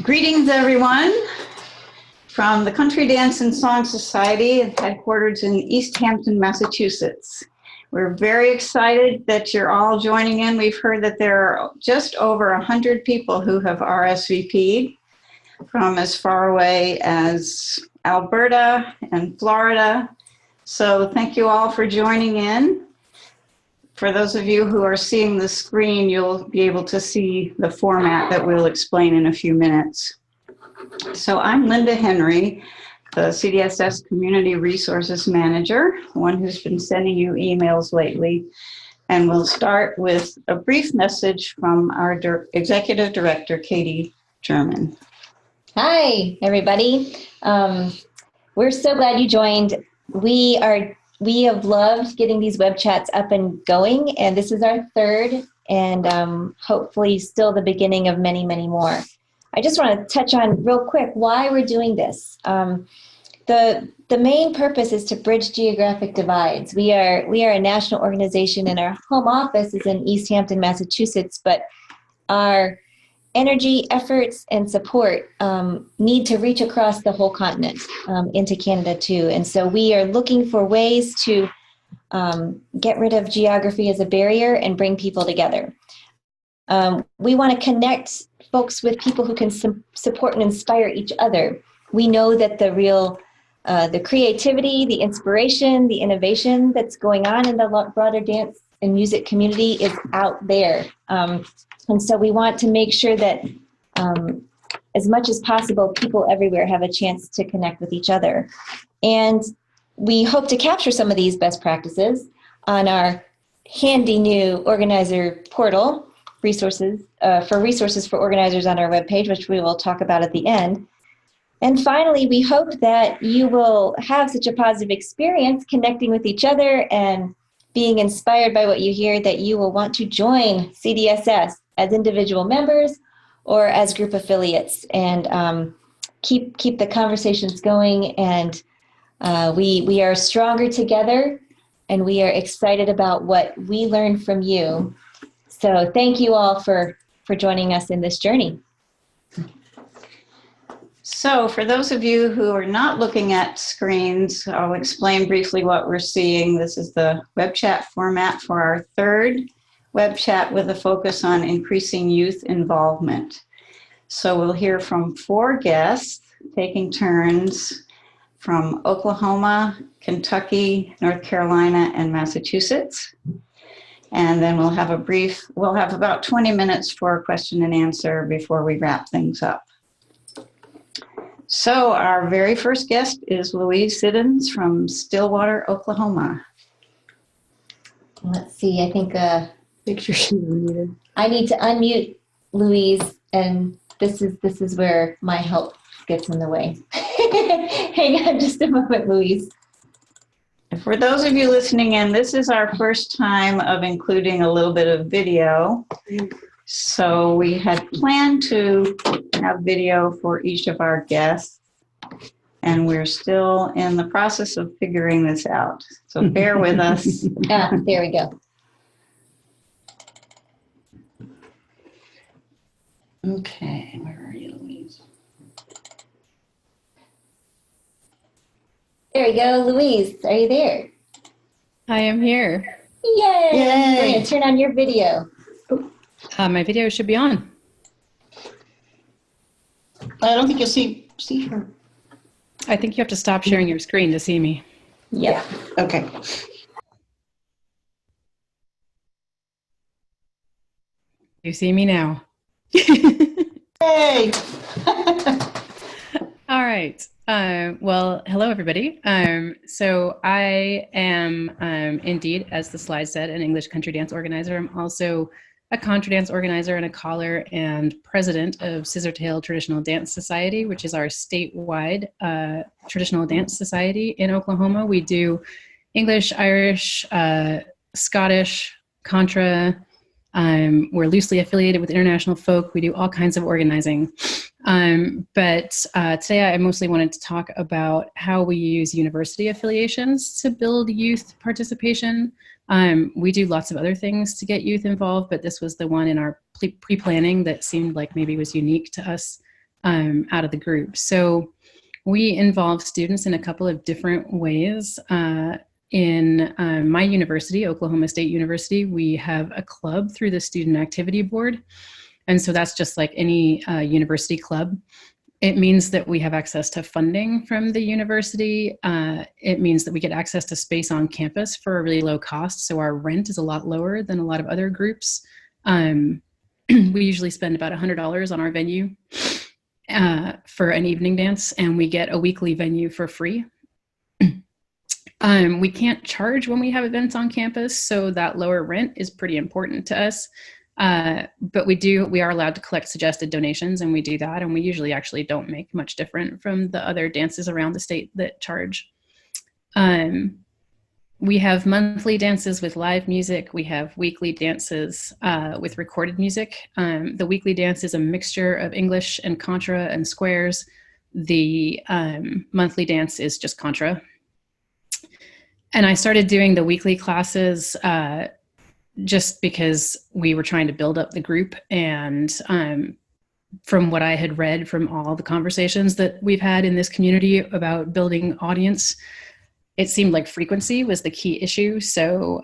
Greetings, everyone, from the Country Dance and Song Society, headquartered in East Hampton, Massachusetts. We're very excited that you're all joining in. We've heard that there are just over 100 people who have RSVP'd from as far away as Alberta and Florida. So thank you all for joining in. For those of you who are seeing the screen, you'll be able to see the format that we'll explain in a few minutes. So I'm Linda Henry, the CDSS Community Resources Manager, one who's been sending you emails lately. And we'll start with a brief message from our Executive Director, Katie German. Hi, everybody. We're so glad you joined. We have loved getting these web chats up and going, and this is our third and hopefully still the beginning of many, many more. I just want to touch on real quick why we're doing this. The main purpose is to bridge geographic divides. We are a national organization, and our home office is in East Hampton, Massachusetts, but our energy, efforts, and support need to reach across the whole continent into Canada too. And so we are looking for ways to get rid of geography as a barrier and bring people together. We want to connect folks with people who can support and inspire each other. We know that the creativity, the inspiration, the innovation that's going on in the broader dance and music community is out there. And so we want to make sure that as much as possible, people everywhere have a chance to connect with each other. And we hope to capture some of these best practices on our handy new organizer portal, resources for organizers on our webpage, which we will talk about at the end. And finally, we hope that you will have such a positive experience connecting with each other and being inspired by what you hear, that you will want to join CDSS as individual members or as group affiliates, and keep the conversations going. And we are stronger together, and we are excited about what we learn from you. So thank you all for joining us in this journey. So for those of you who are not looking at screens, I'll explain briefly what we're seeing. This is the web chat format for our third web chat with a focus on increasing youth involvement. So we'll hear from 4 guests taking turns from Oklahoma, Kentucky, North Carolina, and Massachusetts. And then we'll have about 20 minutes for question and answer before we wrap things up. So our very first guest is Louise Siddons from Stillwater, Oklahoma. Let's see, I think Make sure she's unmuted. I need to unmute Louise, and this is where my help gets in the way. Hang on just a moment, Louise. For those of you listening in, this is our first time of including a little bit of video. So we had planned to have video for each of our guests, and we're still in the process of figuring this out. So bear with us. There we go. Okay, where are you, Louise? There we go, Louise. Are you there? I am here. Yay! Yay. We're gonna turn on your video. My video should be on. I don't think you'll see her. I think you have to stop sharing your screen to see me. Yeah. Okay. You see me now. Hey! All right. Well, hello, everybody. So I am indeed, as the slide said, an English country dance organizer. I'm also a contra dance organizer and a caller and president of Scissortail Traditional Dance Society, which is our statewide traditional dance society in Oklahoma. We do English, Irish, Scottish, contra. We're loosely affiliated with International Folk. We do all kinds of organizing. But today I mostly wanted to talk about how we use university affiliations to build youth participation. We do lots of other things to get youth involved, but this was the one in our pre-planning that seemed like maybe was unique to us out of the group. So we involve students in a couple of different ways. In my university, Oklahoma State University, we have a club through the Student Activity Board. And so that's just like any university club. It means that we have access to funding from the university. It means that we get access to space on campus for a really low cost. So our rent is a lot lower than a lot of other groups. We usually spend about $100 on our venue for an evening dance, and we get a weekly venue for free. We can't charge when we have events on campus, so that lower rent is pretty important to us. But we are allowed to collect suggested donations, and we do that, and we usually actually don't make much different from the other dances around the state that charge. We have monthly dances with live music. We have weekly dances with recorded music. The weekly dance is a mixture of English and contra and squares. The monthly dance is just contra. And I started doing the weekly classes just because we were trying to build up the group. And from what I had read from all the conversations that we've had in this community about building audience, it seemed like frequency was the key issue. So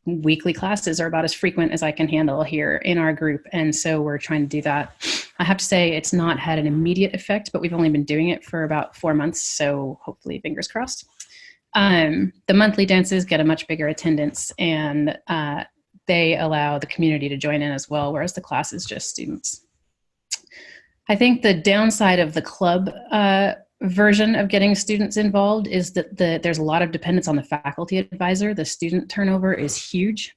weekly classes are about as frequent as I can handle here in our group. And so we're trying to do that. I have to say it's not had an immediate effect, but we've only been doing it for about 4 months. So hopefully, fingers crossed. The monthly dances get a much bigger attendance, and they allow the community to join in as well, whereas the class is just students. I think the downside of the club version of getting students involved is that there's a lot of dependence on the faculty advisor. The student turnover is huge.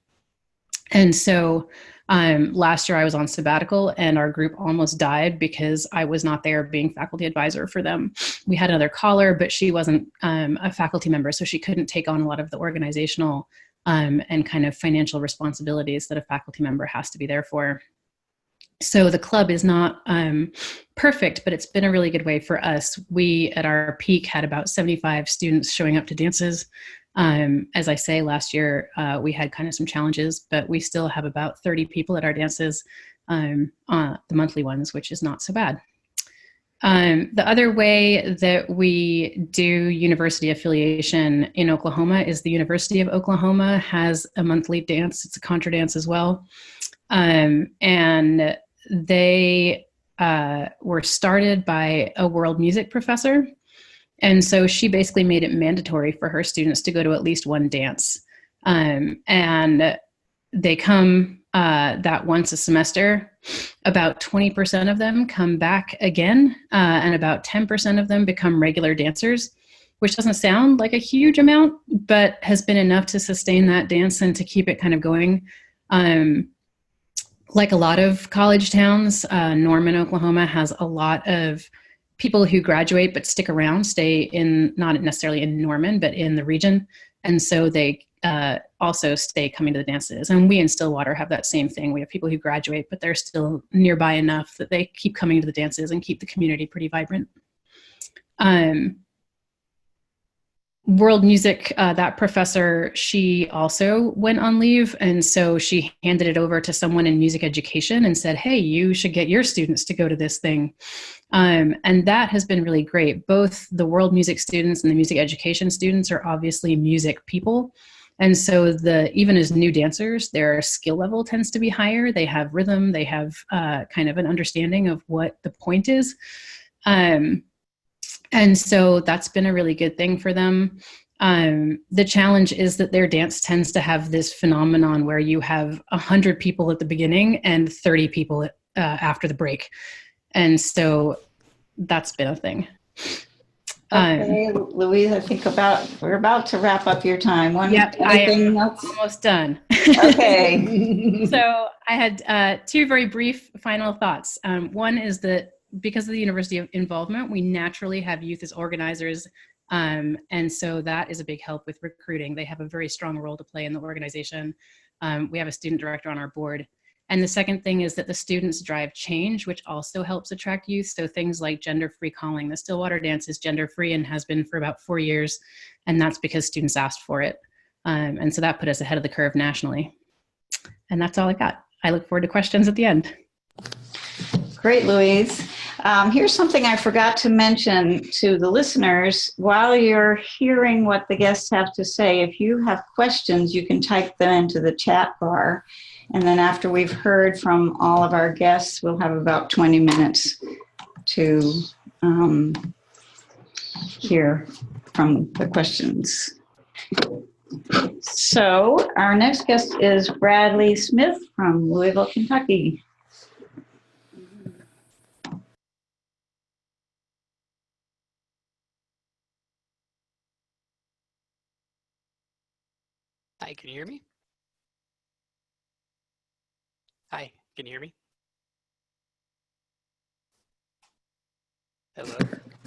And so last year I was on sabbatical and our group almost died because I was not there being faculty advisor for them. We had another caller, but she wasn't a faculty member, so she couldn't take on a lot of the organizational and kind of financial responsibilities that a faculty member has to be there for. So the club is not perfect, but it's been a really good way for us. We, at our peak, had about 75 students showing up to dances. As I say, last year we had kind of some challenges, but we still have about 30 people at our dances, the monthly ones, which is not so bad. The other way that we do university affiliation in Oklahoma is the University of Oklahoma has a monthly dance. It's a contra dance as well. And they were started by a world music professor. And so she basically made it mandatory for her students to go to at least one dance. And they come that once a semester. About 20% of them come back again, and about 10% of them become regular dancers, which doesn't sound like a huge amount, but has been enough to sustain that dance and to keep it kind of going. Like a lot of college towns, Norman, Oklahoma has a lot of people who graduate but stick around, stay in, not necessarily in Norman, but in the region. And so they also stay coming to the dances. And we in Stillwater have that same thing. We have people who graduate, but they're still nearby enough that they keep coming to the dances and keep the community pretty vibrant. World music, that professor, she also went on leave. And so she handed it over to someone in music education and said, hey, you should get your students to go to this thing. And that has been really great. Both the world music students and the music education students are obviously music people. And so even as new dancers, their skill level tends to be higher. They have rhythm, they have kind of an understanding of what the point is. And so that's been a really good thing for them. The challenge is that their dance tends to have this phenomenon where you have 100 people at the beginning and 30 people after the break. And so that's been a thing. Okay, Louise, I think we're about to wrap up your time. Yep, I am almost done. Okay. So I had 2 very brief final thoughts. One is that because of the university of involvement, we naturally have youth as organizers. And so that is a big help with recruiting. They have a very strong role to play in the organization. We have a student director on our board. And the second thing is that the students drive change, which also helps attract youth. So things like gender-free calling. The Stillwater dance is gender-free and has been for about 4 years. And that's because students asked for it. And so that put us ahead of the curve nationally. And that's all I got. I look forward to questions at the end. Great, Louise. Here's something I forgot to mention to the listeners. While you're hearing what the guests have to say, if you have questions, you can type them into the chat bar. And then after we've heard from all of our guests, we'll have about 20 minutes to hear from the questions. So our next guest is Bradley Smith from Louisville, Kentucky. Hi, can you hear me? Hi, can you hear me? Hello?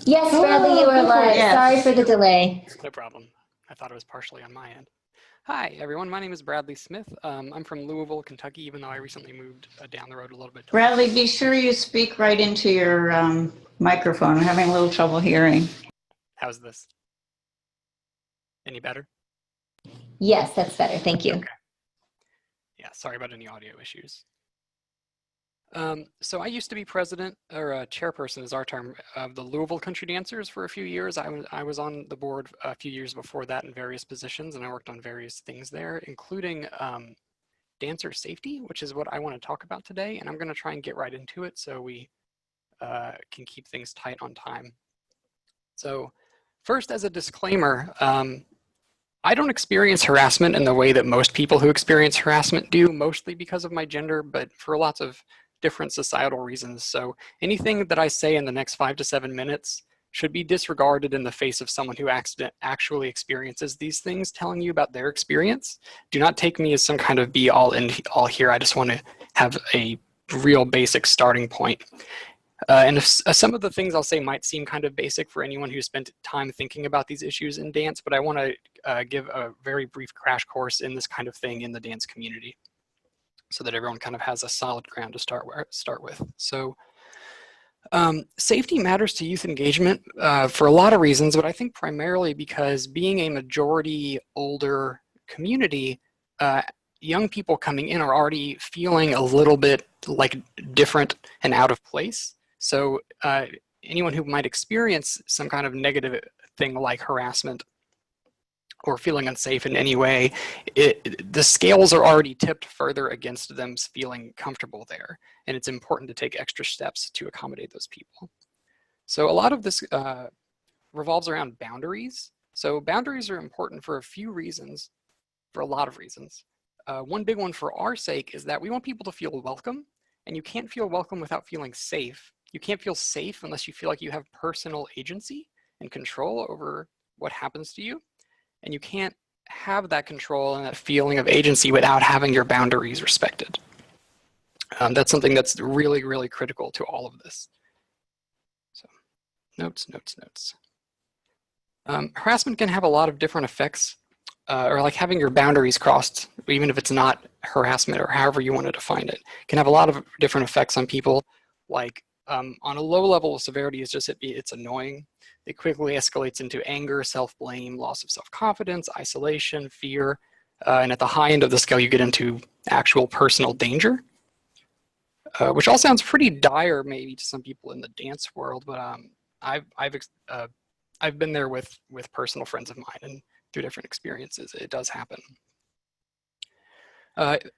Yes, Bradley, you are live. Yes. Sorry for the delay. No problem. I thought it was partially on my end. Hi, everyone. My name is Bradley Smith. I'm from Louisville, Kentucky, even though I recently moved down the road a little bit. Bradley, be sure you speak right into your microphone. I'm having a little trouble hearing. How's this? Any better? Yes, that's better. Thank you. Okay. Yeah, sorry about any audio issues. So I used to be president, or chairperson is our term, of the Louisville Country Dancers for a few years. I was on the board a few years before that in various positions, and I worked on various things there, including dancer safety, which is what I want to talk about today. And I'm going to try and get right into it so we can keep things tight on time. So first, as a disclaimer, I don't experience harassment in the way that most people who experience harassment do, mostly because of my gender, but for lots of different societal reasons. So anything that I say in the next 5 to 7 minutes should be disregarded in the face of someone who actually experiences these things telling you about their experience. Do not take me as some kind of be all and all here. I just want to have a real basic starting point. And if, some of the things I'll say might seem kind of basic for anyone who spent time thinking about these issues in dance, but I want to give a very brief crash course in this kind of thing in the dance community so that everyone kind of has a solid ground to start with. So safety matters to youth engagement for a lot of reasons, but I think primarily because being a majority older community, young people coming in are already feeling a little bit like different and out of place. So anyone who might experience some kind of negative thing like harassment or feeling unsafe in any way, the scales are already tipped further against them feeling comfortable there. And it's important to take extra steps to accommodate those people. So a lot of this revolves around boundaries. So boundaries are important for a few reasons, for a lot of reasons. One big one for our sake is that we want people to feel welcome, and you can't feel welcome without feeling safe. You can't feel safe unless you feel like you have personal agency and control over what happens to you. And you can't have that control and that feeling of agency without having your boundaries respected. That's something that's really, really critical to all of this. So, notes. Harassment can have a lot of different effects, or like having your boundaries crossed, even if it's not harassment or however you want to define it, can have a lot of different effects on people. Like on a low level of severity, it's annoying. It quickly escalates into anger, self-blame, loss of self-confidence, isolation, fear, and at the high end of the scale, you get into actual personal danger, which all sounds pretty dire maybe to some people in the dance world, but I've been there with personal friends of mine and through different experiences. It does happen.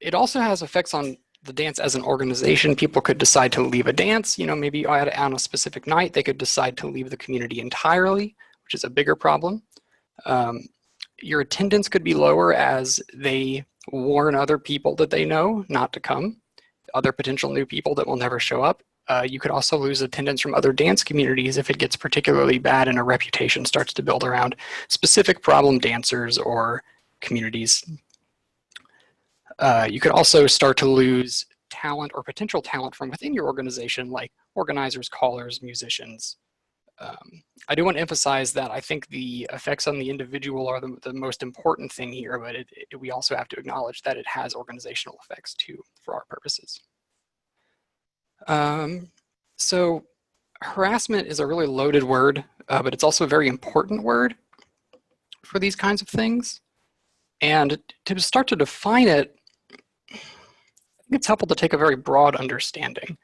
It also has effects on the dance as an organization. People could decide to leave a dance, maybe on a specific night, they could decide to leave the community entirely, which is a bigger problem. Your attendance could be lower as they warn other people that they know not to come, other potential new people that will never show up. You could also lose attendance from other dance communities if it gets particularly bad and a reputation starts to build around specific problem dancers or communities. You could also start to lose talent or potential talent from within your organization, like organizers, callers, musicians. I do want to emphasize that I think the effects on the individual are the most important thing here, but we also have to acknowledge that it has organizational effects too for our purposes. So harassment is a really loaded word, but it's also a very important word for these kinds of things. And to start to define it, I think it's helpful to take a very broad understanding.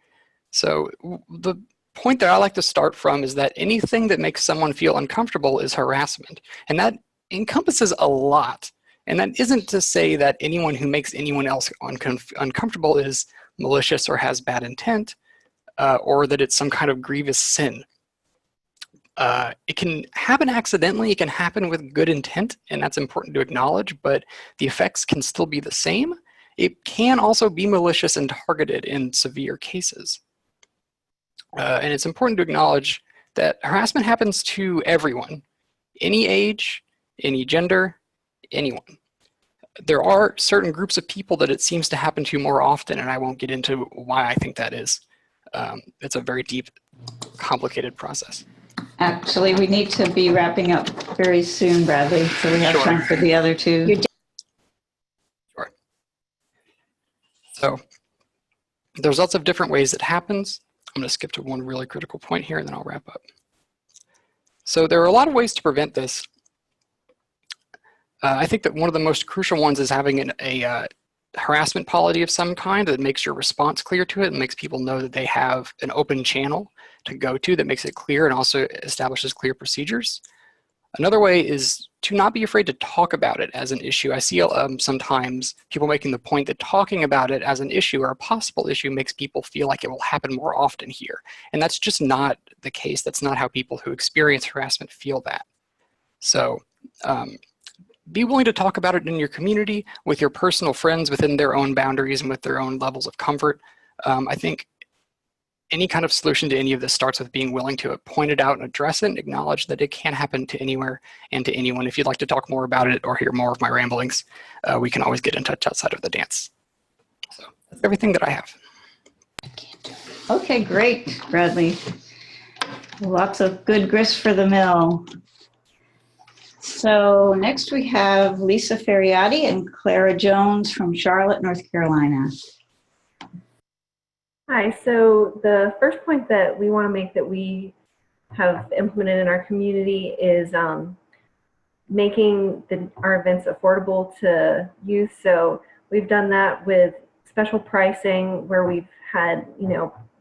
So point that I like to start from is that anything that makes someone feel uncomfortable is harassment. And that encompasses a lot. And that isn't to say that anyone who makes anyone else uncomfortable is malicious or has bad intent, or that it's some kind of grievous sin. It can happen accidentally, it can happen with good intent, and that's important to acknowledge, but the effects can still be the same. It can also be malicious and targeted in severe cases. And it's important to acknowledge that harassment happens to everyone, any age, any gender, anyone. There are certain groups of people that it seems to happen to more often, and I won't get into why I think that is. It's a very deep, complicated process. Actually, we need to be wrapping up very soon, Bradley, so we have time for the other two. Sure. So there's lots of different ways it happens. I'm going to skip to one really critical point here, and then I'll wrap up. So there are a lot of ways to prevent this. I think that one of the most crucial ones is having a harassment policy of some kind that makes your response clear to it and makes people know that they have an open channel to go to that makes it clear and also establishes clear procedures. Another way is to not be afraid to talk about it as an issue. I see sometimes people making the point that talking about it as an issue or a possible issue makes people feel like it will happen more often here. And that's just not the case. That's not how people who experience harassment feel that. So be willing to talk about it in your community, with your personal friends within their own boundaries and with their own levels of comfort. I think any kind of solution to any of this starts with being willing to point it out and address it and acknowledge that it can happen to anywhere and to anyone. If you'd like to talk more about it or hear more of my ramblings, we can always get in touch outside of the dance. So that's everything that I have. Okay, great, Bradley. Lots of good grist for the mill. So next we have Lisa Faryadi and Clara Jones from Charlotte, North Carolina. Hi, so the first point that we want to make that we have implemented in our community is making our events affordable to youth. So we've done that with special pricing where we've had,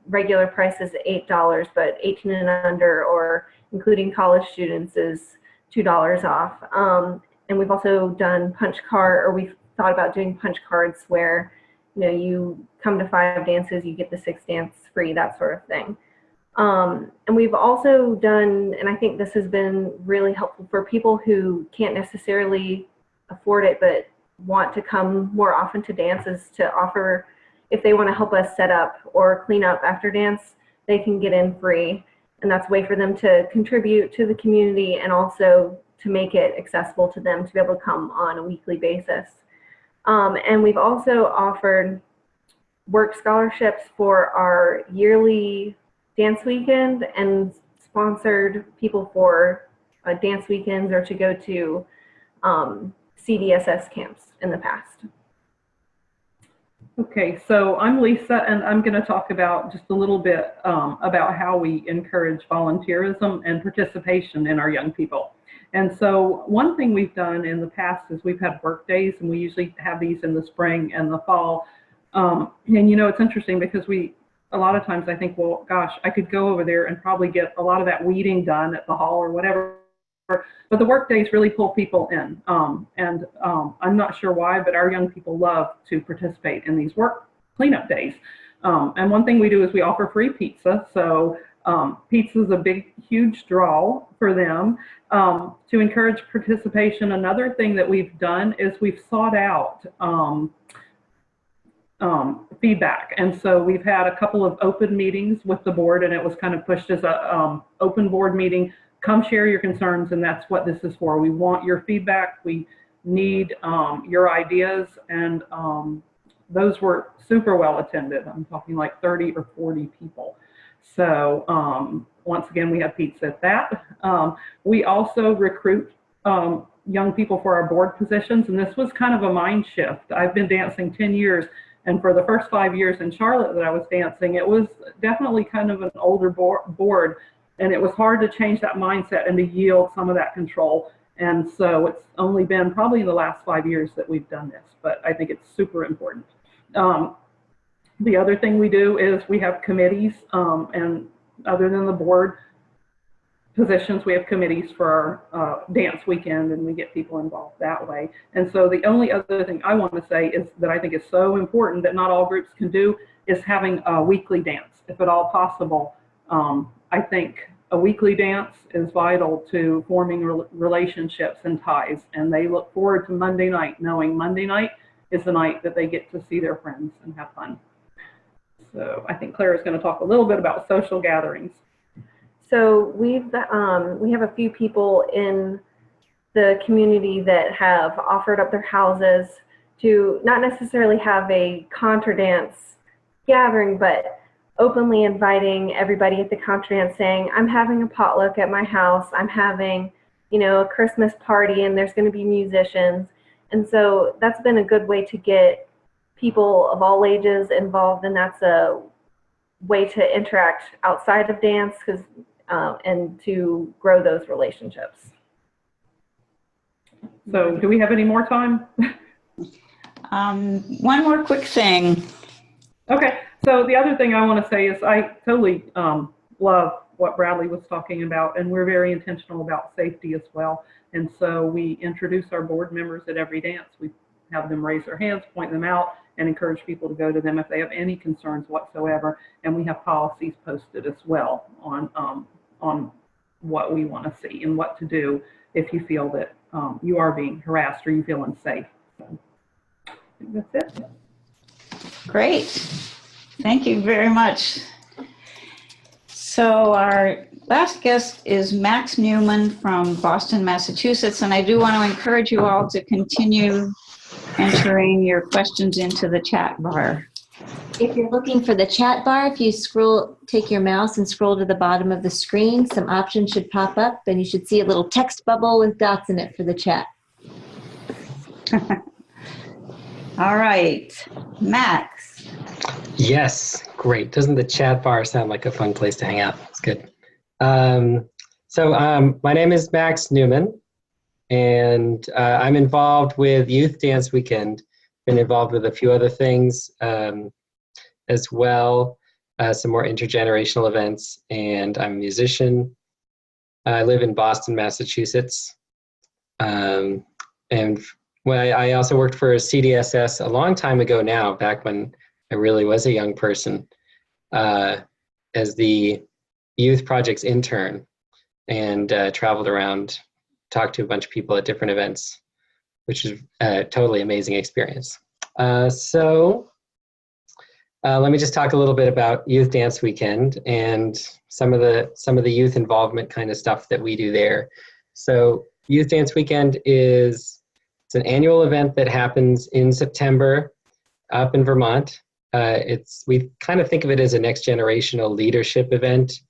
regular prices at $8, but 18 and under or including college students is $2 off. And we've also done punch card, or we've thought about doing punch cards where you come to 5 dances, you get the 6th dance free, that sort of thing. And we've also done, and I think this has been really helpful for people who can't necessarily afford it, but want to come more often to dances, to offer, if they want to help us set up or clean up after dance, they can get in free. And that's a way for them to contribute to the community and also to make it accessible to them to be able to come on a weekly basis. And we've also offered work scholarships for our yearly dance weekend and sponsored people for dance weekends or to go to CDSS camps in the past. Okay, so I'm Lisa, and I'm going to talk about just a little bit about how we encourage volunteerism and participation in our young people. And so one thing we've done in the past is we've had work days, and we usually have these in the spring and the fall. And it's interesting because a lot of times I think, well, gosh, I could go over there and probably get a lot of that weeding done at the hall or whatever. But the work days really pull people in. I'm not sure why, but our young people love to participate in these work cleanup days. And one thing we do is we offer free pizza. So pizza is a big, huge draw for them. To encourage participation, another thing that we've done is we've sought out feedback. And so we've had a couple of open meetings with the board, and it was kind of pushed as a open board meeting. Come share your concerns, and that's what this is for. We want your feedback. We need your ideas, and those were super well attended. I'm talking like 30 or 40 people. So once again, we have pizza at that. We also recruit young people for our board positions, and this was kind of a mind shift. I've been dancing 10 years, and for the first 5 years in Charlotte that I was dancing, it was definitely kind of an older board, and it was hard to change that mindset and to yield some of that control. And so it's only been probably in the last 5 years that we've done this, but I think it's super important. The other thing we do is we have committees, and other than the board positions, we have committees for our dance weekend, and we get people involved that way. And so the only other thing I want to say is that I think is so important that not all groups can do is having a weekly dance, if at all possible. I think a weekly dance is vital to forming relationships and ties, and they look forward to Monday night, knowing Monday night is the night that they get to see their friends and have fun. So I think Claire is going to talk a little bit about social gatherings. So we have a few people in the community that have offered up their houses to not necessarily have a contra dance gathering, but openly inviting everybody at the contra dance, saying, I'm having a potluck at my house, I'm having, a Christmas party, and there's going to be musicians. And so that's been a good way to get people of all ages involved, and that's a way to interact outside of dance, and to grow those relationships. So do we have any more time? One more quick thing. Okay, so the other thing I want to say is I totally love what Bradley was talking about, and we're very intentional about safety as well. And so we introduce our board members at every dance. We have them raise their hands, point them out, and encourage people to go to them if they have any concerns whatsoever. And we have policies posted as well on what we want to see and what to do if you feel that you are being harassed or you feel unsafe. So I think that's it. Great. Thank you very much. So our last guest is Max Newman from Boston, Massachusetts, and I do want to encourage you all to continue entering your questions into the chat bar. If you're looking for the chat bar, if you take your mouse and scroll to the bottom of the screen, some options should pop up, and you should see a little text bubble with dots in it for the chat. All right, Max. Yes, great. Doesn't the chat bar sound like a fun place to hang out? It's good. So my name is Max Newman, and I'm involved with Youth Dance Weekend. Been involved with a few other things as well, some more intergenerational events, and I'm a musician. I live in Boston, Massachusetts, and I also worked for CDSS a long time ago now, back when I really was a young person, as the youth projects intern, and traveled around, talked to a bunch of people at different events, which is a totally amazing experience. Let me just talk a little bit about Youth Dance Weekend and some of the youth involvement kind of stuff that we do there. So Youth Dance Weekend it's an annual event that happens in September up in Vermont. We kind of think of it as a next generational leadership event.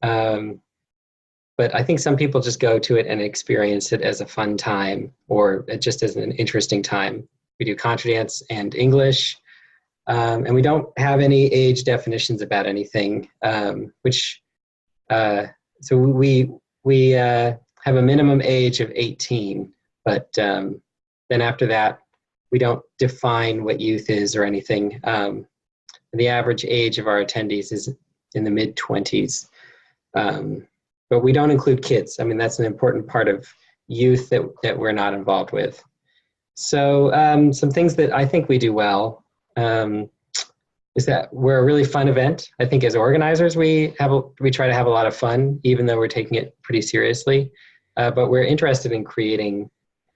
But I think some people just go to it and experience it as a fun time, or just as an interesting time. We do contra dance and English, and we don't have any age definitions about anything. So we have a minimum age of 18, but then after that, we don't define what youth is or anything. The average age of our attendees is in the mid-20s. But we don't include kids. I mean, that's an important part of youth that we're not involved with. So some things that I think we do well is that we're a really fun event. I think as organizers, we try to have a lot of fun, even though we're taking it pretty seriously. But we're interested in creating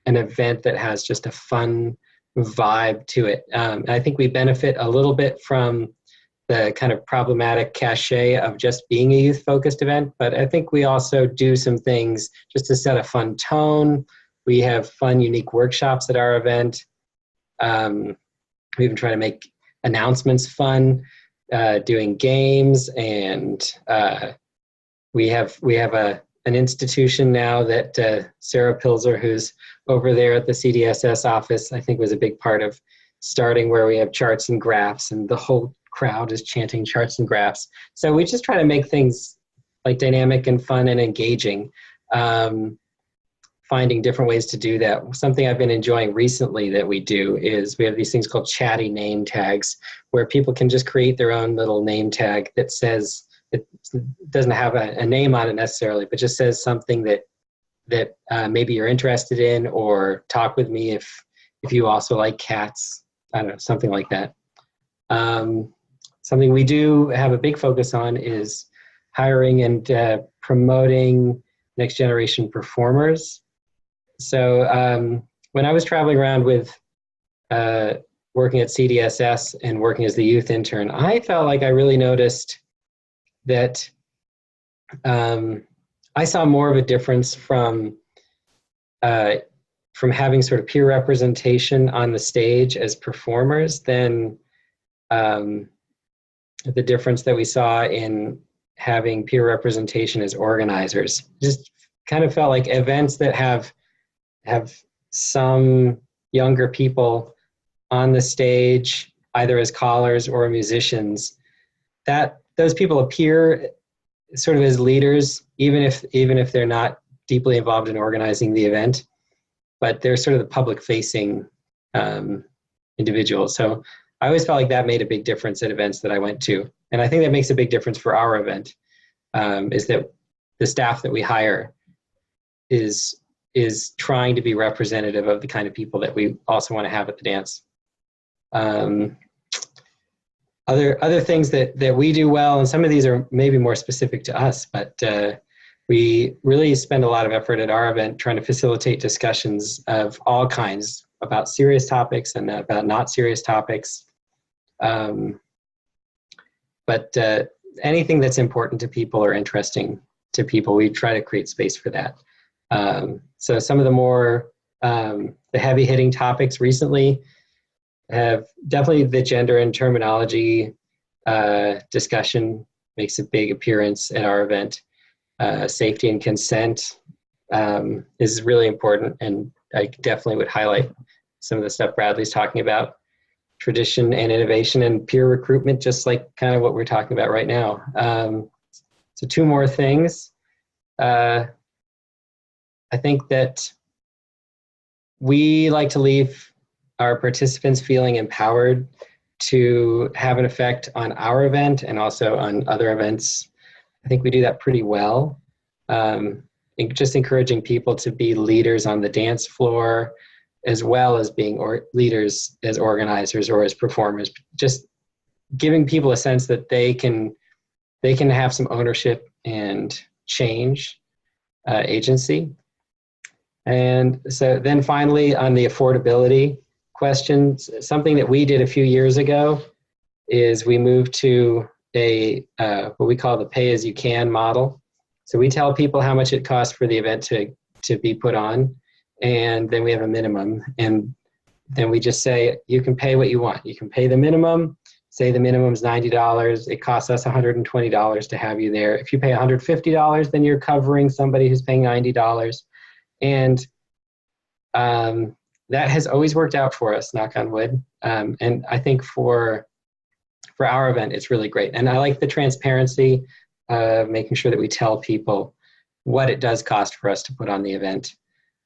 an event that has just a fun vibe to it. And I think we benefit a little bit from the kind of problematic cachet of just being a youth-focused event, but I think we also do some things just to set a fun tone. We have fun, unique workshops at our event. We even try to make announcements fun, doing games, and we have an institution now that Sarah Pilzer, who's over there at the CDSS office, I think was a big part of starting, where we have charts and graphs, and the whole crowd is chanting charts and graphs. So we just try to make things like dynamic and fun and engaging, finding different ways to do that. Something I've been enjoying recently that we do is we have these things called Chatty Nametags, where people can just create their own little name tag that says doesn't have a name on it necessarily, but just says something that maybe you're interested in, or talk with me if you also like cats. I don't know, something like that. Something we do have a big focus on is hiring and promoting next generation performers. So when I was traveling around with working at CDSS and working as the youth intern, I felt like I really noticed that I saw more of a difference from having sort of peer representation on the stage as performers than the difference that we saw in having peer representation as organizers. Just kind of felt like events that have some younger people on the stage, either as callers or musicians, that those people appear sort of as leaders, even if they're not deeply involved in organizing the event, but they're sort of the public-facing individuals. So I always felt like that made a big difference at events that I went to. And I think that makes a big difference for our event, is that the staff that we hire is trying to be representative of the kind of people that we also want to have at the dance. Other things that we do well, and some of these are maybe more specific to us, but we really spend a lot of effort at our event trying to facilitate discussions of all kinds about serious topics and about not serious topics. But anything that's important to people or interesting to people, we try to create space for that. So some of the more the heavy hitting topics recently have definitely the gender and terminology discussion makes a big appearance at our event. Safety and consent is really important, and I definitely would highlight some of the stuff Bradley's talking about. Tradition and innovation and peer recruitment, just like kind of what we're talking about right now. So two more things. I think that we like to leave our participants feeling empowered to have an effect on our event and also on other events. I think we do that pretty well. Just encouraging people to be leaders on the dance floor, as well as being leaders as organizers or as performers. Just giving people a sense that they can have some ownership and change agency. And so then finally, on the affordability questions, something that we did a few years ago is we moved to what we call the pay-as-you-can model. So we tell people how much it costs for the event to be put on, and then we have a minimum, and then we just say, you can pay what you want. You can pay the minimum. Say the minimum is $90. It costs us $120 to have you there. If you pay $150, then you're covering somebody who's paying $90. And that has always worked out for us, knock on wood. And I think for our event, it's really great. And I like the transparency of making sure that we tell people what it does cost for us to put on the event.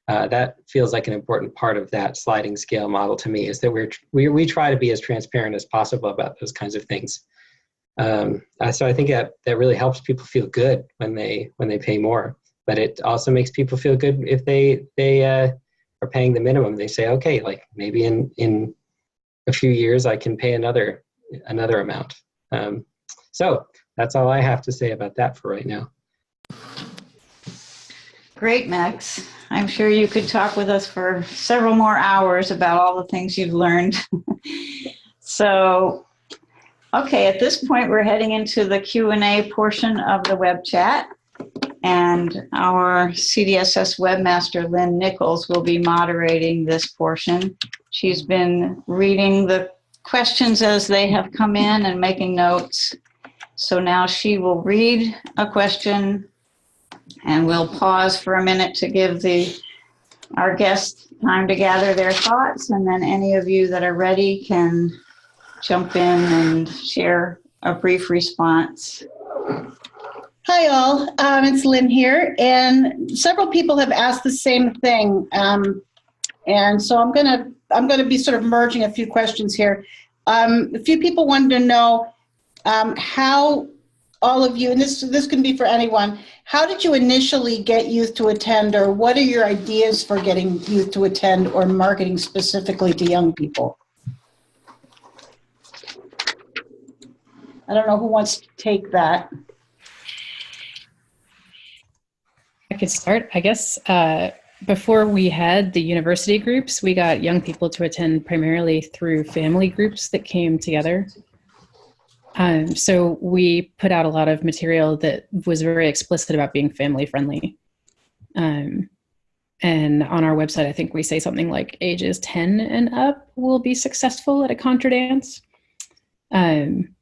That feels like an important part of that sliding scale model to me, is that we try to be as transparent as possible about those kinds of things. So I think that really helps people feel good when they pay more, but it also makes people feel good if they are paying the minimum. They say, okay, like maybe in a few years I can pay another amount. So that's all I have to say about that for right now. Great, Max. I'm sure you could talk with us for several more hours about all the things you've learned. So, okay, at this point, we're heading into the Q&A portion of the web chat. And our CDSS webmaster, Lynn Nichols, will be moderating this portion. She's been reading the questions as they have come in and making notes. So now she will read a question, and we'll pause for a minute to give our guests time to gather their thoughts, and then any of you that are ready can jump in and share a brief response. Hi all, it's Lynn here, and several people have asked the same thing, and so I'm gonna be sort of merging a few questions here. A few people wanted to know how all of you, and this can be for anyone, how did you initially get youth to attend, or what are your ideas for getting youth to attend or marketing specifically to young people? I don't know who wants to take that. I could start, I guess. Before we had the university groups, we got young people to attend primarily through family groups that came together. So we put out a lot of material that was very explicit about being family friendly. And on our website, I think we say something like ages 10 and up will be successful at a contra dance. And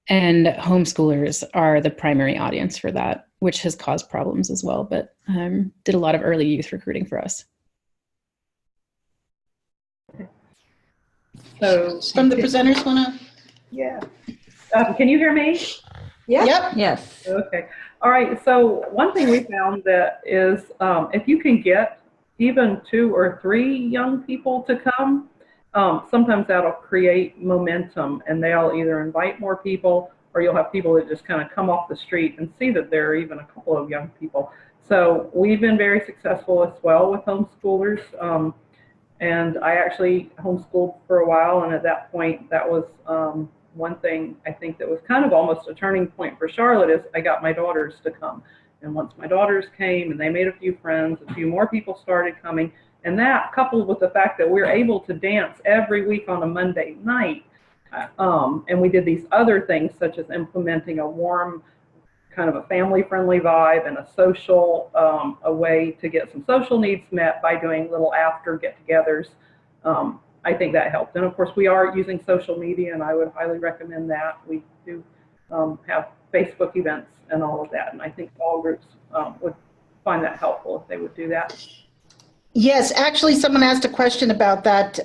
homeschoolers are the primary audience for that, which has caused problems as well, but did a lot of early youth recruiting for us. So From the presenters wanna? yeah. Can you hear me? Yeah. Yep. Yes. Okay. All right. So one thing we found that is if you can get even 2 or 3 young people to come, sometimes that'll create momentum, and they'll either invite more people, or you'll have people that just kind of come off the street and see that there are even a couple of young people. So we've been very successful as well with homeschoolers. And I actually homeschooled for a while, and at that point, that was one thing I think that was kind of almost a turning point for Charlotte is I got my daughters to come. And once my daughters came and they made a few friends, a few more people started coming. And that, coupled with the fact that we're able to dance every week on a Monday night, and we did these other things such as implementing a warm, kind of a family-friendly vibe and a social, a way to get some social needs met by doing little after get-togethers. I think that helped. And of course, we are using social media, and I would highly recommend that. We do have Facebook events and all of that, and I think all groups would find that helpful if they would do that. Yes, actually, someone asked a question about that.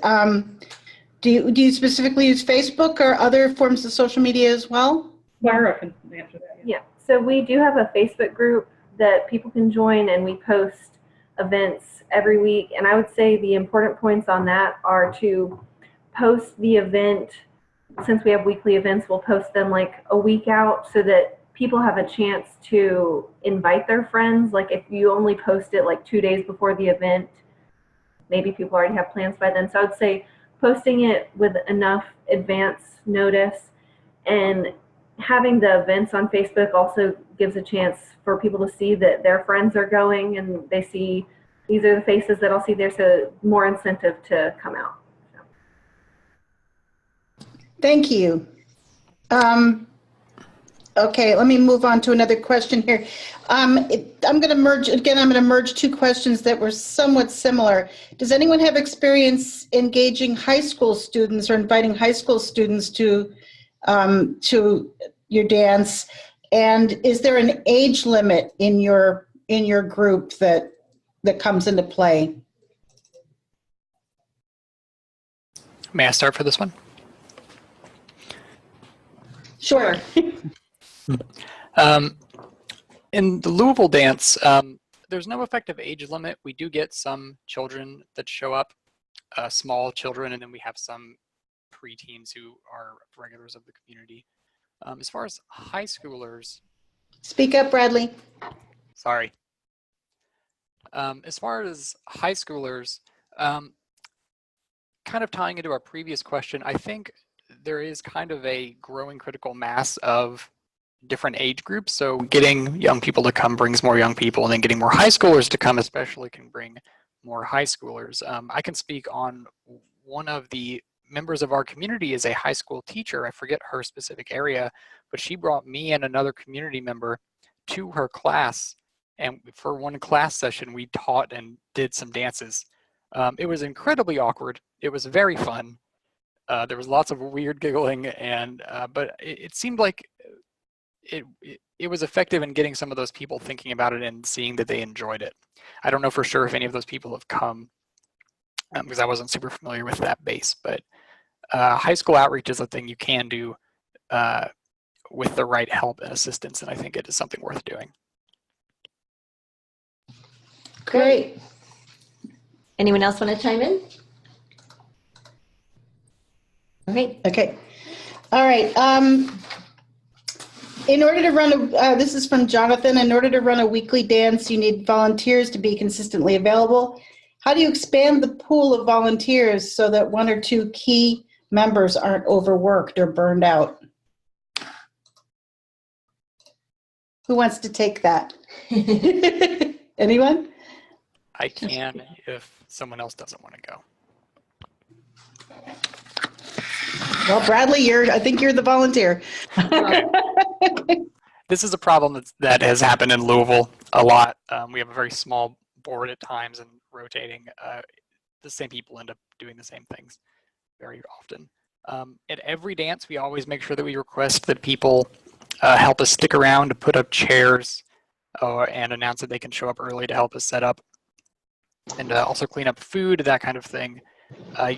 Do you specifically use Facebook or other forms of social media as well? Clara can answer that. Yeah, so we do have a Facebook group that people can join, and we post events every week. And I would say the important points on that are to post the event. Since we have weekly events, we'll post them like a week out so that people have a chance to invite their friends. Like if you only post it like 2 days before the event, maybe people already have plans by then. So I would say posting it with enough advance notice, and having the events on Facebook also gives a chance for people to see that their friends are going, and they see these are the faces that I'll see there, so more incentive to come out. So. Thank you. Okay, let me move on to another question here. I'm going to merge 2 questions that were somewhat similar. Does anyone have experience engaging high school students or inviting high school students to your dance? And is there an age limit in your group that comes into play? May I start for this one? Sure. In the Louisville dance, there's no effective age limit. We do get some children that show up, small children, and then we have some preteens who are regulars of the community. As far as high schoolers... Speak up, Bradley. Sorry. As far as high schoolers, kind of tying into our previous question, I think there is kind of a growing critical mass of different age groups. So getting young people to come brings more young people, and then getting more high schoolers to come especially can bring more high schoolers. I can speak on one of the members of our community is a high school teacher. I forget her specific area, but she brought me and another community member to her class. And for one class session, we taught and did some dances. It was incredibly awkward. It was very fun. There was lots of weird giggling, and but it seemed like it was effective in getting some of those people thinking about it and seeing that they enjoyed it. I don't know for sure if any of those people have come because I wasn't super familiar with that base, but high school outreach is a thing you can do with the right help and assistance, and I think it is something worth doing. Great. Anyone else want to chime in? All right. Okay. All right. In order to run this is from Jonathan, in order to run a weekly dance, you need volunteers to be consistently available. How do you expand the pool of volunteers so that one or two key members aren't overworked or burned out? Who wants to take that? Anyone? I can if someone else doesn't want to go. Well, Bradley, I think you're the volunteer. Okay. This is a problem that has happened in Louisville a lot. We have a very small board at times, and rotating, the same people end up doing the same things very often. At every dance, we always make sure that we request that people help us stick around to put up chairs and announce that they can show up early to help us set up, and also clean up food, that kind of thing.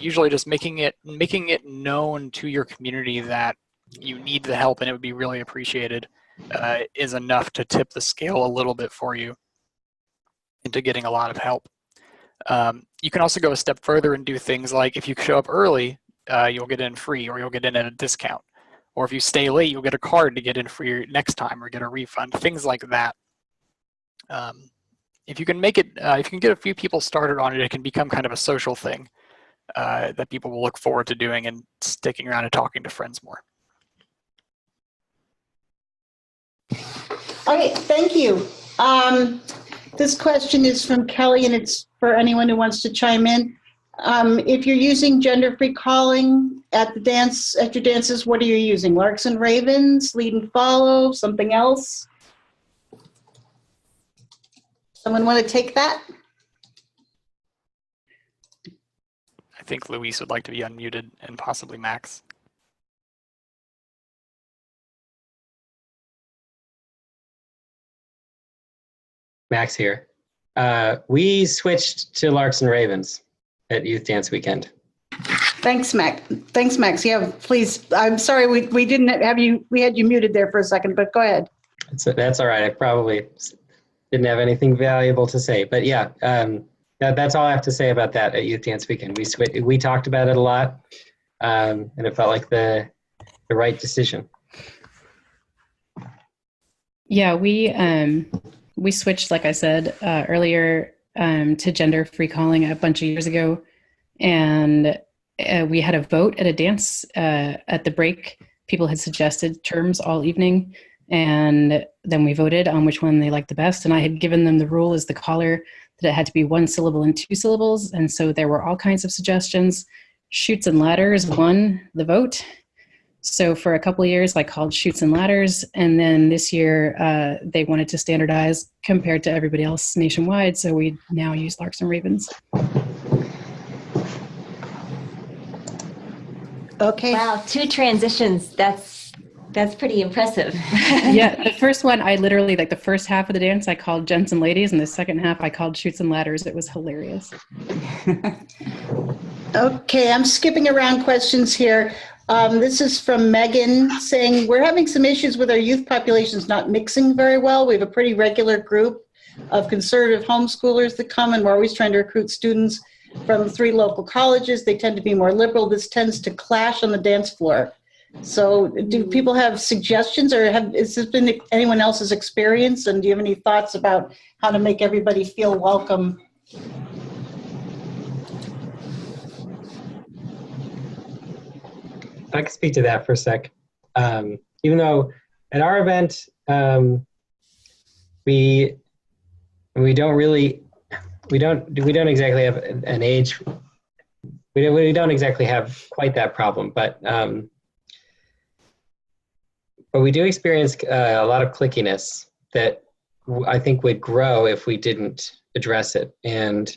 Usually just making it known to your community that you need the help and it would be really appreciated is enough to tip the scale a little bit for you into getting a lot of help. You can also go a step further and do things like, if you show up early, you'll get in free, or you'll get in at a discount. Or if you stay late, you'll get a card to get in free next time, or get a refund, things like that. If you can make it, if you can get a few people started on it, it can become kind of a social thing that people will look forward to doing and sticking around and talking to friends more. Okay, thank you. This question is from Kelly, and it's for anyone who wants to chime in. If you're using gender-free calling at your dances, what are you using? Larks and Ravens, lead and follow, something else? Someone want to take that? I think Louise would like to be unmuted, and possibly Max. Max here. We switched to Larks and Ravens at Youth Dance Weekend. Thanks, Max. Thanks, Max. Yeah, please. I'm sorry we didn't have you. We had you muted there for a second, but go ahead. That's all right. I probably didn't have anything valuable to say, but yeah, that's all I have to say about that at Youth Dance Weekend. We talked about it a lot, and it felt like the right decision. Yeah, we switched, like I said earlier, to gender-free calling a bunch of years ago, and we had a vote at a dance at the break. People had suggested terms all evening, and then we voted on which one they liked the best. And I had given them the rule as the caller that it had to be 1 syllable and 2 syllables, and so there were all kinds of suggestions. Chutes and Ladders won the vote. So for a couple of years, I called Chutes and Ladders, and then this year they wanted to standardize compared to everybody else nationwide, so we now use Larks and Ravens. Okay. Wow, 2 transitions. That's pretty impressive. Yeah, the first one, I literally, like the first half of the dance, I called Gents and Ladies, and the second half, I called Chutes and Ladders. It was hilarious. Okay, I'm skipping around questions here. This is from Megan saying, we're having some issues with our youth populations not mixing very well. We have a pretty regular group of conservative homeschoolers that come, and we're always trying to recruit students from 3 local colleges. They tend to be more liberal. This tends to clash on the dance floor. So do people have suggestions, or has this been anyone else's experience? And do you have any thoughts about how to make everybody feel welcome? I can speak to that for a sec. Even though at our event, we don't exactly have an age. We don't exactly have quite that problem, but we do experience a lot of clickiness that I think would grow if we didn't address it. And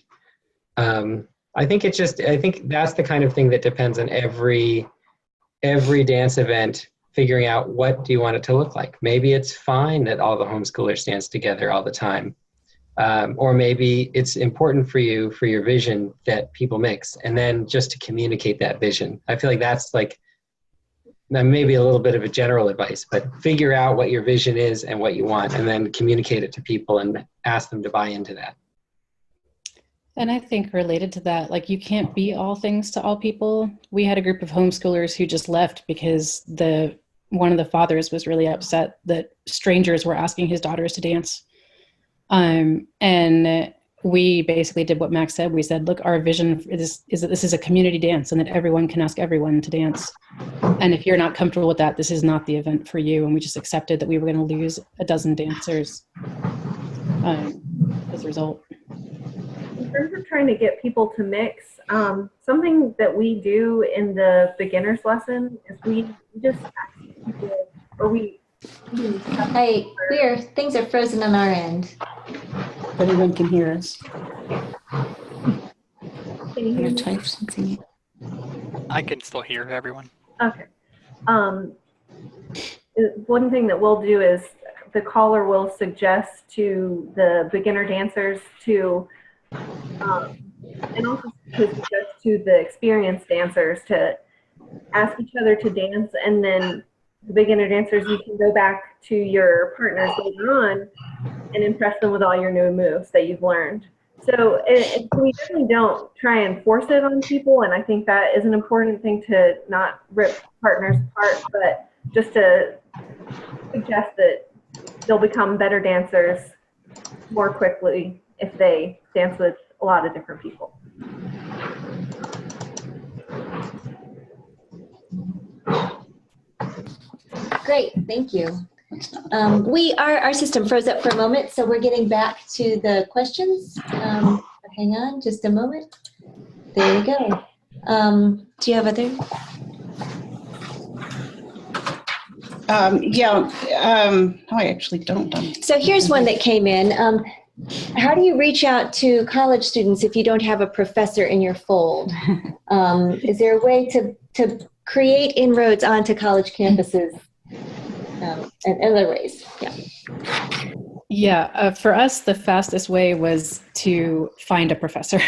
I think that's the kind of thing that depends on every dance event, figuring out what do you want it to look like. Maybe it's fine that all the homeschoolers dance together all the time. Or maybe it's important for you, for your vision, that people mix, and then just to communicate that vision. I feel like that's like maybe a little bit of a general advice, but figure out what your vision is and what you want, and then communicate it to people and ask them to buy into that. And I think related to that, like, you can't be all things to all people. We had a group of homeschoolers who just left because the one of the fathers was really upset that strangers were asking his daughters to dance. And we basically did what Max said. We said, look, our vision is that this is a community dance and that everyone can ask everyone to dance. And if you're not comfortable with that, this is not the event for you. And we just accepted that we were going to lose a dozen dancers as a result. In terms of trying to get people to mix, something that we do in the beginner's lesson is we just ask people, or we Hey, things are frozen on our end. Anyone can hear us. Can you hear me? Something. I can still hear everyone. Okay. One thing that we'll do is the caller will suggest to the beginner dancers to, and also to suggest to the experienced dancers to ask each other to dance, and then the beginner dancers, you can go back to your partners later on and impress them with all your new moves that you've learned. So we definitely don't try and force it on people, and I think that is an important thing to not rip partners apart, but just to suggest that they'll become better dancers more quickly if they dance with a lot of different people. Great, thank you. Our system froze up for a moment, so we're getting back to the questions. Hang on just a moment. There we go. Do you have other? I actually don't. So here's one that came in. How do you reach out to college students if you don't have a professor in your fold? Is there a way to create inroads onto college campuses and other ways? Yeah, for us, the fastest way was to find a professor.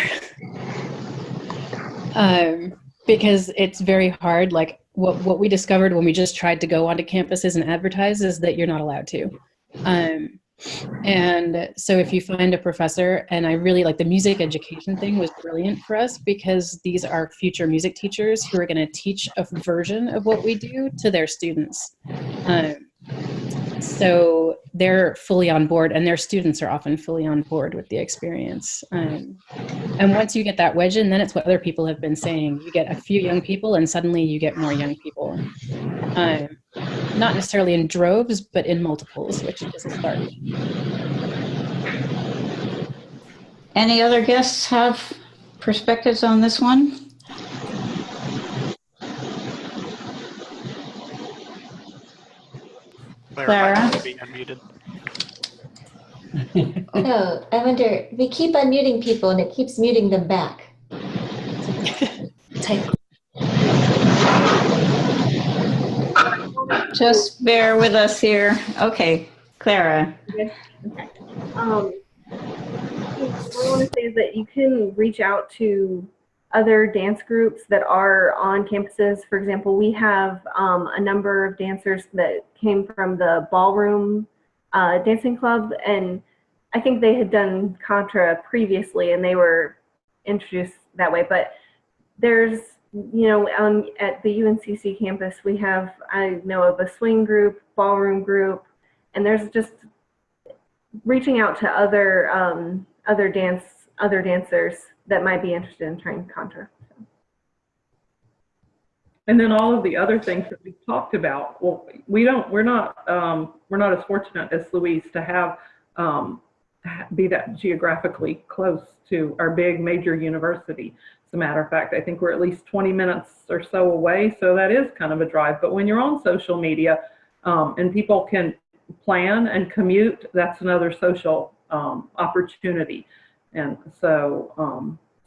Because it's very hard. Like what we discovered when we just tried to go onto campuses and advertise is that you're not allowed to. And so if you find a professor, and I really like the music education thing was brilliant for us because these are future music teachers who are going to teach a version of what we do to their students. So they're fully on board, and their students are often fully on board with the experience. And once you get that wedge in, then it's what other people have been saying. You get a few young people, and suddenly you get more young people. Not necessarily in droves, but in multiples, which is a start. Any other guests have perspectives on this one? Clara? Might be unmuted. Oh, I wonder, we keep unmuting people and it keeps muting them back. Just bear with us here. Okay, Clara. Okay. What I want to say is that you can reach out to other dance groups that are on campuses. For example, we have a number of dancers that came from the ballroom dancing club, and I think they had done contra previously and they were introduced that way. But there's, at the UNCC campus, we have, I know of a swing group, ballroom group, and there's just reaching out to other dancers that might be interested in trying contra. And then all of the other things that we've talked about, well, we're not as fortunate as Louise to have be that geographically close to our big major university. As a matter of fact, I think we're at least 20 minutes or so away, so that is kind of a drive. But when you're on social media and people can plan and commute, that's another social opportunity. And so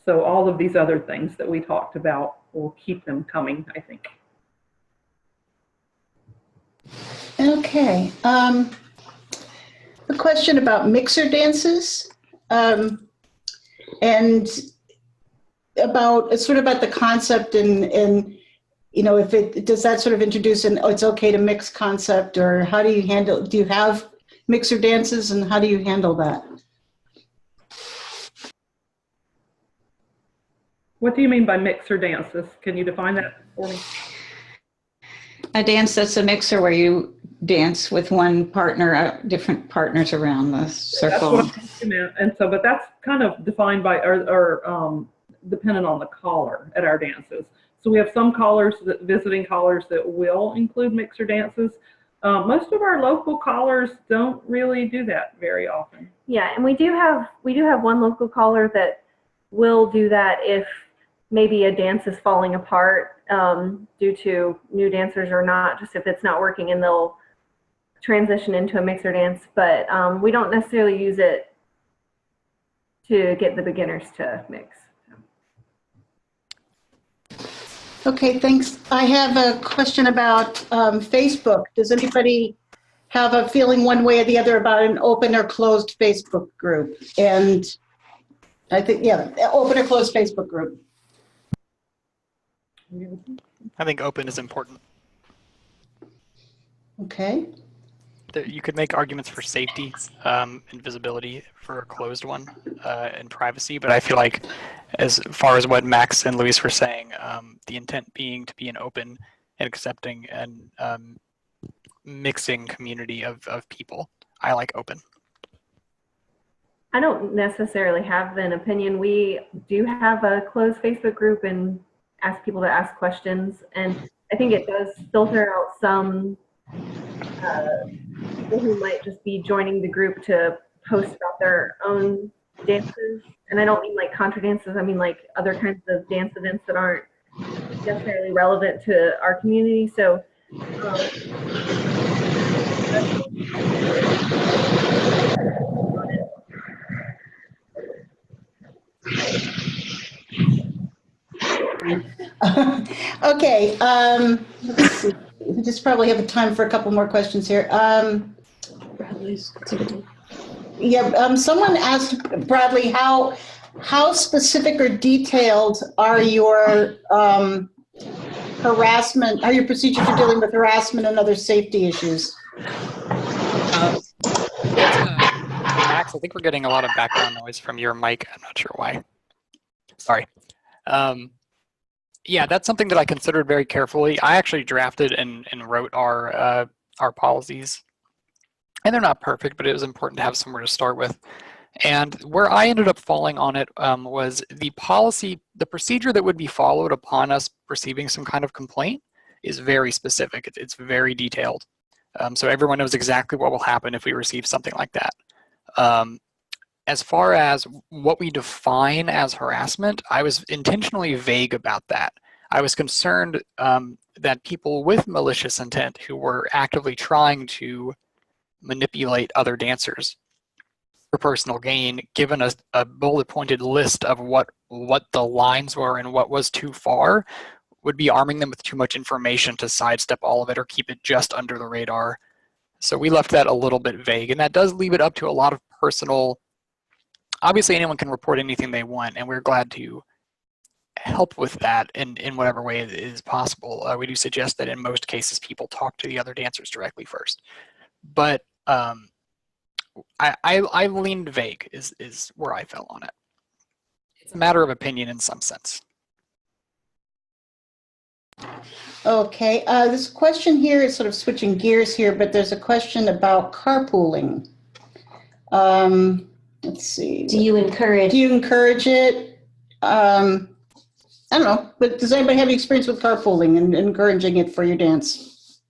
all of these other things that we talked about will keep them coming, I think. Okay. A question about mixer dances, and about the concept and if it does that sort of introduce an it's okay to mix concept, or how do you have mixer dances and how do you handle that? What do you mean by mixer dances? Can you define that for me? a dance that's a mixer where you dance with one partner, different partners around the circle? That's what I'm thinking of. And so, but that's kind of defined by, or dependent on the caller at our dances. So we have some callers, visiting callers, that will include mixer dances. Most of our local callers don't really do that very often. Yeah, and we do have one local caller that will do that if maybe a dance is falling apart due to new dancers or not, just if it's not working, and they'll transition into a mixer dance. But we don't necessarily use it to get the beginners to mix. Okay, thanks. I have a question about Facebook. Does anybody have a feeling one way or the other about an open or closed Facebook group? And I think, yeah, open or closed Facebook group. I think open is important. Okay. You could make arguments for safety and visibility for a closed one and privacy, but I feel like as far as what Max and Louise were saying, the intent being to be an open and accepting and mixing community of people, I like open. I don't necessarily have an opinion. We do have a closed Facebook group and ask people to ask questions, and I think it does filter out some people who might just be joining the group to post about their own dances. And I don't mean like contra dances, I mean like other kinds of dance events that aren't necessarily relevant to our community. So Okay, let's see. We just probably have time for a couple more questions here. Someone asked Bradley, how specific or detailed are your harassment, are your procedures for dealing with harassment and other safety issues? Max, I think we're getting a lot of background noise from your mic. I'm not sure why. Sorry. Yeah, that's something that I considered very carefully. I actually drafted and wrote our policies. And they're not perfect, but it was important to have somewhere to start with. And where I ended up falling on it was the policy, the procedure that would be followed upon us receiving some kind of complaint is very specific. It's very detailed. So everyone knows exactly what will happen if we receive something like that. As far as what we define as harassment, I was intentionally vague about that. I was concerned that people with malicious intent who were actively trying to manipulate other dancers for personal gain, given a bullet-pointed list of what the lines were and what was too far, would be arming them with too much information to sidestep all of it or keep it just under the radar. So we left that a little bit vague, and that does leave it up to a lot of personal. Obviously, anyone can report anything they want, and we're glad to help with that in whatever way is possible. We do suggest that in most cases, people talk to the other dancers directly first. But I leaned vague is where I fell on it. It's a matter of opinion in some sense. Okay, this question here is sort of switching gears here, but there's a question about carpooling. Let's see. Do you encourage it? I don't know, but does anybody have any experience with carpooling and encouraging it for your dance?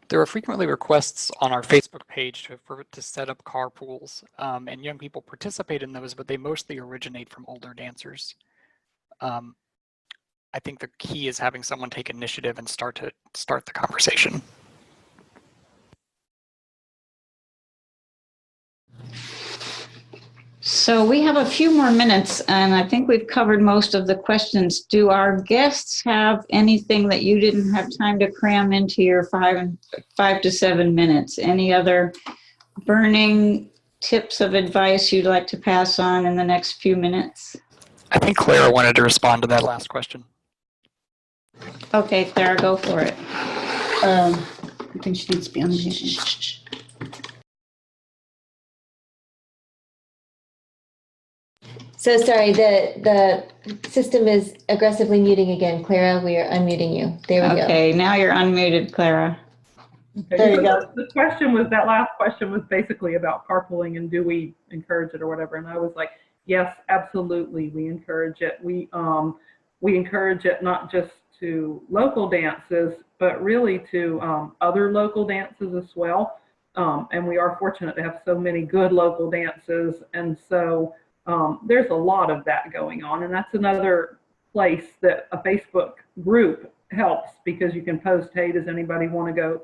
There are frequently requests on our Facebook page to set up carpools, and young people participate in those, but they mostly originate from older dancers. I think the key is having someone take initiative and start the conversation. So we have a few more minutes, and I think we've covered most of the questions. Do our guests have anything that you didn't have time to cram into your 5 to 7 minutes? Any other burning tips of advice you'd like to pass on in the next few minutes? I think Clara wanted to respond to that last question. Okay, Clara, go for it. I think she needs to be on the So sorry, the system is aggressively muting again. Clara, we are unmuting you. There we go. Okay, now you're unmuted, Clara. Okay, There you so go. The question was, that last question was basically about carpooling and do we encourage it or whatever. And I was like, yes, absolutely, we encourage it. We encourage it not just to local dances, but really to other local dances as well. And we are fortunate to have so many good local dances. And so there's a lot of that going on. And that's another place that a Facebook group helps, because you can post, hey, does anybody want to go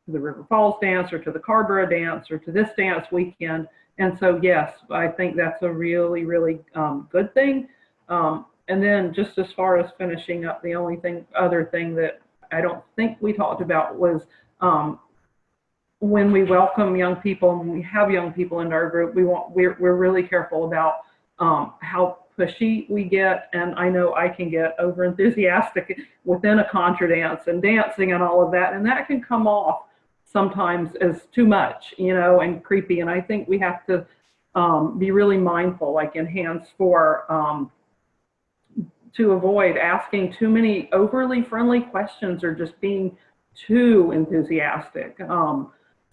to the River Falls dance or to the Carborough dance or to this dance weekend? And so, yes, I think that's a really, really good thing. And then just as far as finishing up, the only other thing that I don't think we talked about was when we welcome young people and when we have young people in our group, we're really careful about how pushy we get. And I know I can get over enthusiastic within a contra dance and dancing and all of that, and that can come off sometimes as too much, and creepy. And I think we have to be really mindful, like in Hands 4, to avoid asking too many overly friendly questions or just being too enthusiastic.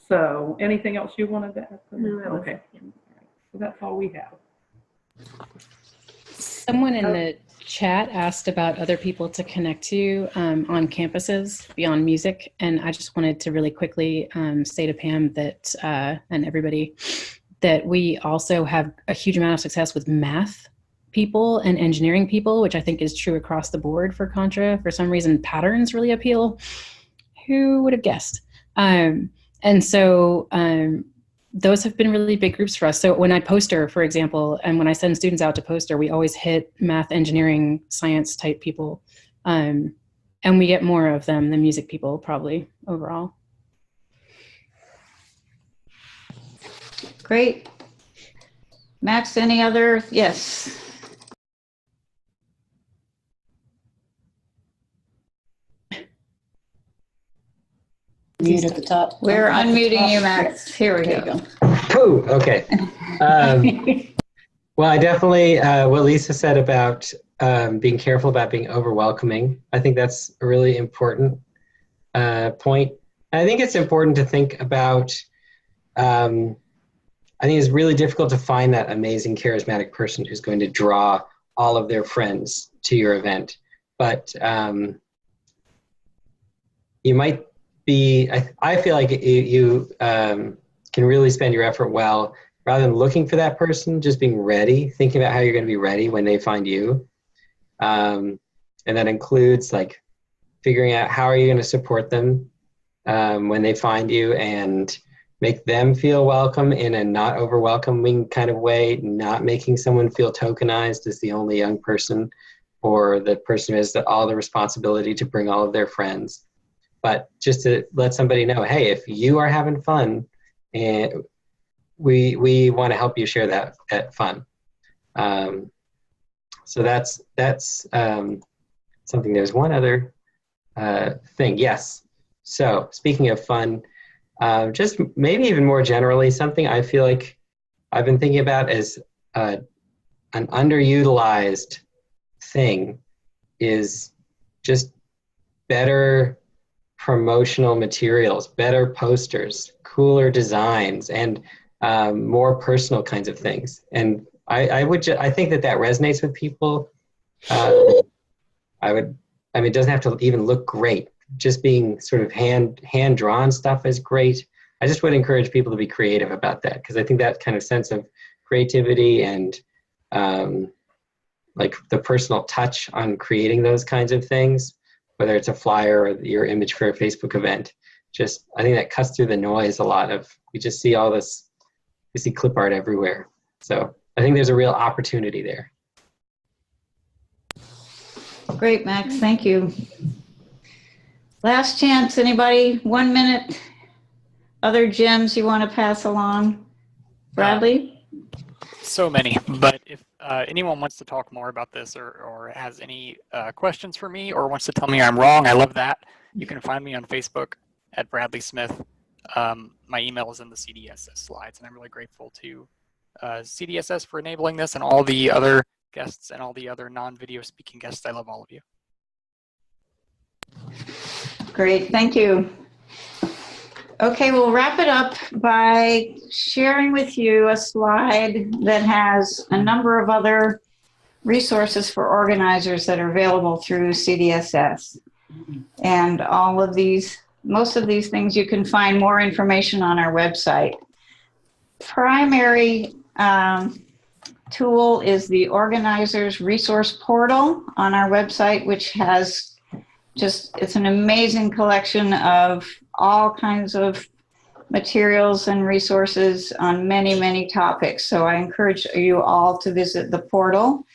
So anything else you wanted to add? No, that was okay. So that's all we have. Someone in the chat asked about other people to connect to on campuses beyond music. And I just wanted to really quickly say to Pam that, and everybody, that we also have a huge amount of success with math people and engineering people, which I think is true across the board for Contra. For some reason, patterns really appeal. Who would have guessed? And so those have been really big groups for us. So when I poster, for example, and when I send students out to poster, we always hit math, engineering, science type people. And we get more of them than music people probably overall. Great. Max, any other? Yes. Mute at the top. We're At the unmuting top. you, Max. Here we There you go. go. Ooh, okay. Well, I definitely, what Lisa said about being careful about being overwhelming, I think that's a really important point. I think it's important to think about, I think it's really difficult to find that amazing, charismatic person who's going to draw all of their friends to your event. But you might be, I feel like you can really spend your effort well, rather than looking for that person, just being ready, thinking about how you're going to be ready when they find you. And that includes like figuring out how are you going to support them when they find you and make them feel welcome in a not overwhelming kind of way, not making someone feel tokenized as the only young person or the person who has all the responsibility to bring all of their friends. But just to let somebody know, hey, if you are having fun, and we want to help you share that fun. So that's something. There's one other thing. Yes. So speaking of fun, just maybe even more generally, something I feel like I've been thinking about as an underutilized thing is just better promotional materials, better posters, cooler designs, and more personal kinds of things. And I think that resonates with people. It doesn't have to even look great. Just being sort of hand drawn stuff is great. I just would encourage people to be creative about that, because I think that kind of sense of creativity and like the personal touch on creating those kinds of things, whether it's a flyer or your image for a Facebook event, I think that cuts through the noise a lot of, we just see all this, we see clip art everywhere. So I think there's a real opportunity there. Great, Max. Thank you. Last chance, anybody? 1 minute. Other gems you want to pass along? Bradley? So many, but if anyone wants to talk more about this or has any questions for me or wants to tell me I'm wrong, I love that. You can find me on Facebook at Bradley Smith. My email is in the CDSS slides, and I'm really grateful to CDSS for enabling this and all the other guests and all the other non-video speaking guests. I love all of you. Great, thank you. Okay, we'll wrap it up by sharing with you a slide that has a number of other resources for organizers that are available through CDSS. And all of these, most of these things, you can find more information on our website. Primary tool is the Organizers Resource Portal on our website, which has it's an amazing collection of all kinds of materials and resources on many, many topics. So I encourage you all to visit the portal.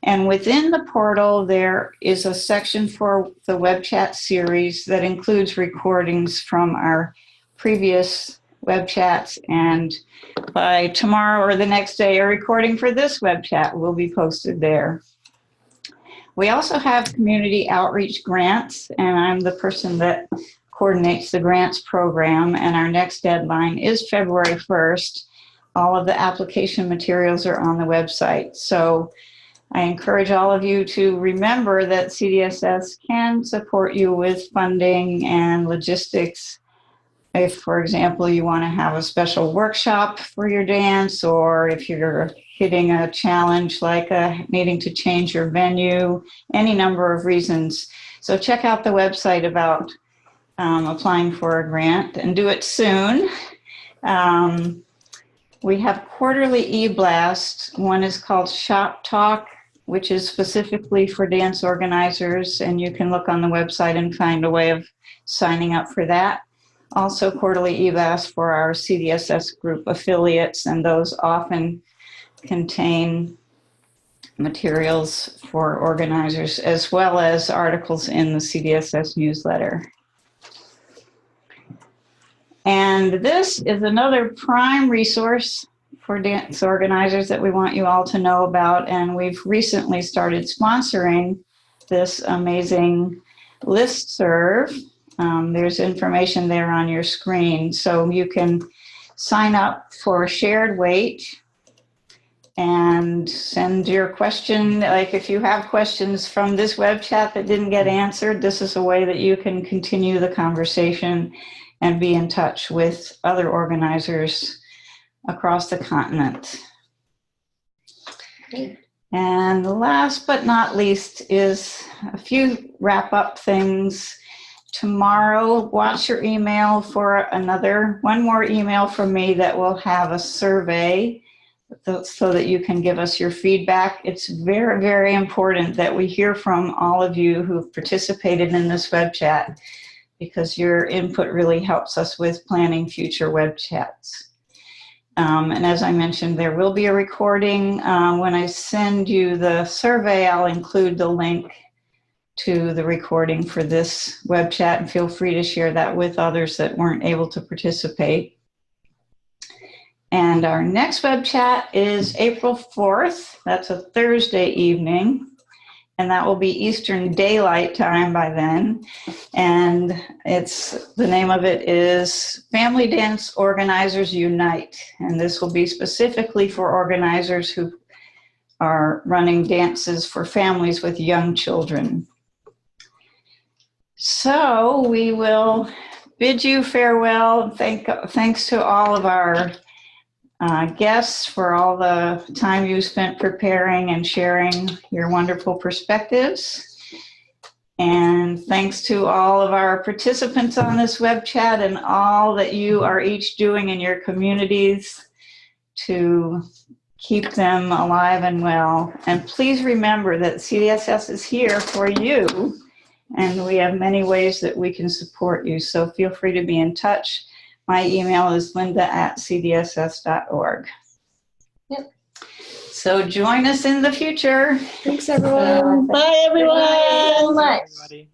And within the portal, there is a section for the web chat series that includes recordings from our previous web chats. And by tomorrow or the next day, a recording for this web chat will be posted there. We also have community outreach grants, and I'm the person that coordinates the grants program, and our next deadline is February 1st. All of the application materials are on the website. So I encourage all of you to remember that CDSS can support you with funding and logistics. If, for example, you want to have a special workshop for your dance, or if you're hitting a challenge like needing to change your venue, any number of reasons. So check out the website about applying for a grant, and do it soon. We have quarterly e-blasts. One is called Shop Talk, which is specifically for dance organizers, and you can look on the website and find a way of signing up for that. Also quarterly e-blasts for our CDSS group affiliates, and those often contain materials for organizers as well as articles in the CDSS newsletter. And this is another prime resource for dance organizers that we want you all to know about. And we've recently started sponsoring this amazing listserv. There's information there on your screen. So you can sign up for Shared Wait and send your question. Like if you have questions from this web chat that didn't get answered, this is a way that you can continue the conversation and be in touch with other organizers across the continent. Great. And last but not least is a few wrap-up things. Tomorrow, watch your email for one more email from me that will have a survey so that you can give us your feedback. It's very, very important that we hear from all of you who've participated in this web chat, because your input really helps us with planning future web chats. And as I mentioned, there will be a recording. When I send you the survey, I'll include the link to the recording for this web chat, and feel free to share that with others that weren't able to participate. And our next web chat is April 4th. That's a Thursday evening, and that will be Eastern Daylight Time by then. And the name of it is Family Dance Organizers Unite. And this will be specifically for organizers who are running dances for families with young children. So we will bid you farewell. Thanks to all of our guests for all the time you spent preparing and sharing your wonderful perspectives. And thanks to all of our participants on this web chat and all that you are each doing in your communities to keep them alive and well. And please remember that CDSS is here for you, and we have many ways that we can support you. So feel free to be in touch. My email is linda@cdss.org. Yep. So join us in the future. Thanks, everyone. Bye, everyone. Thank you so much. Everybody.